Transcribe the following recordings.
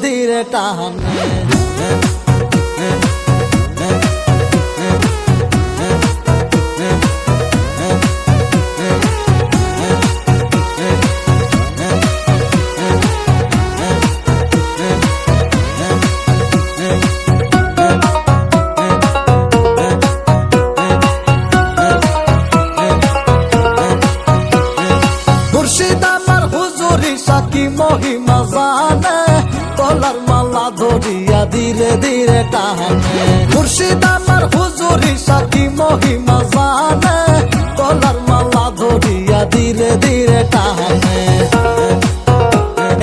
ধীরে টানে কি মহিমা জানে গলার মালা ধরিয়া ধীরে ধীরে টানে মুর্শিদ আমার হুজুরি সাকি মহিমা জানে গলার মালা ধরিয়া ধীরে ধীরে টানে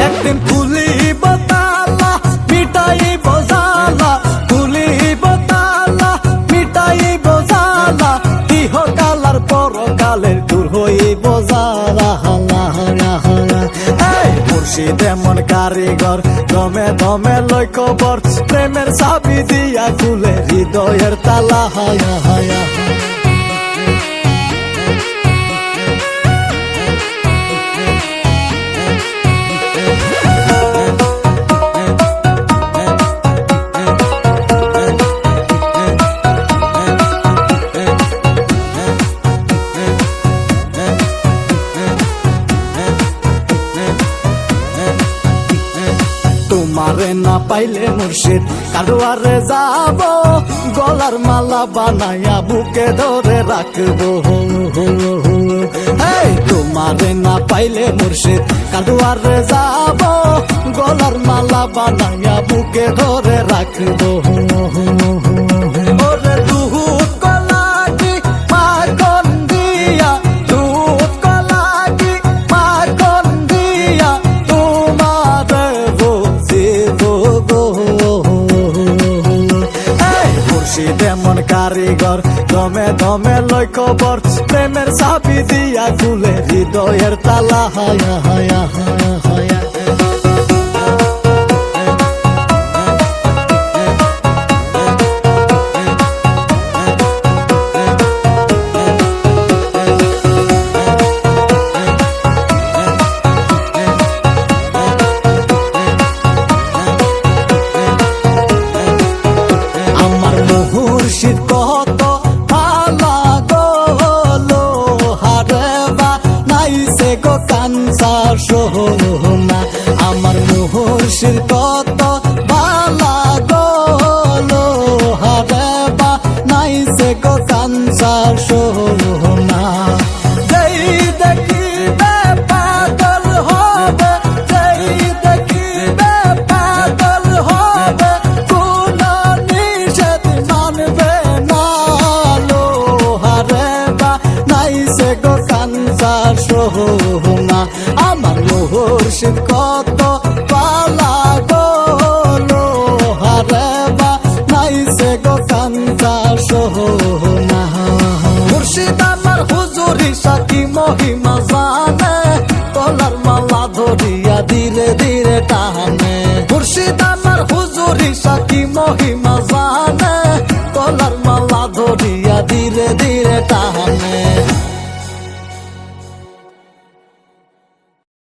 একদিন খুলিব তালা মিটাইব জালা খুলিব তালা মিটাইব জালা ইহকালার পরকালের দূর হইব জালা মুর্শিদ এমন কারিগর দমে দমে লয় খবর প্রেমের চাবি দিয়া খুলে হৃদয়ের তালা হায়া হায়া তোমারে না পাইলে মুর্শিদ কারোয়ারে যাব গলার মালা বানাইয়া বুকে ধরে রাখবো তোমারে না পাইলে মুর্শিদ কারোয়ারে যাব গলার মালা বানাইয়া বুকে ধরে রাখবো ওরে দুধ কলাটি মাখন দিয়া দুধ কলাটি মাখন দিয়া মুর্শিদ এমন কারিগর দমে দমে লয় খবর প্রেমের চাবি দিয়া খুলে হৃদয়ের তালা হায়া হায়া হায়া হায়া মুর্শিদ কত ভালা গো হারে বা নাইছে গো কাঞ্চা সোহনা আমার মুর্শিদ কত ভালা গো হারে বা নাইছে গো কাঞ্চা সোহনা যেই দেখিবে পাগল হবে যেই দেখিবে পাগল হবে কোন নিষেধ মানবে না লোহারে বা নাইছে গো কাঞ্চা সোহনা আমার মুর্শিদ কত পালা গো লোহারে বা নাইছে গো কাঞ্চা সোহনা মুর্শিদ আমার হুজুরি সাকি মহিমা জানে গলার মালা ধরিয়া ধীরে ধীরে টানে মুর্শিদ আমার হুজুরি সাকি মহিমা জানে গলার মালা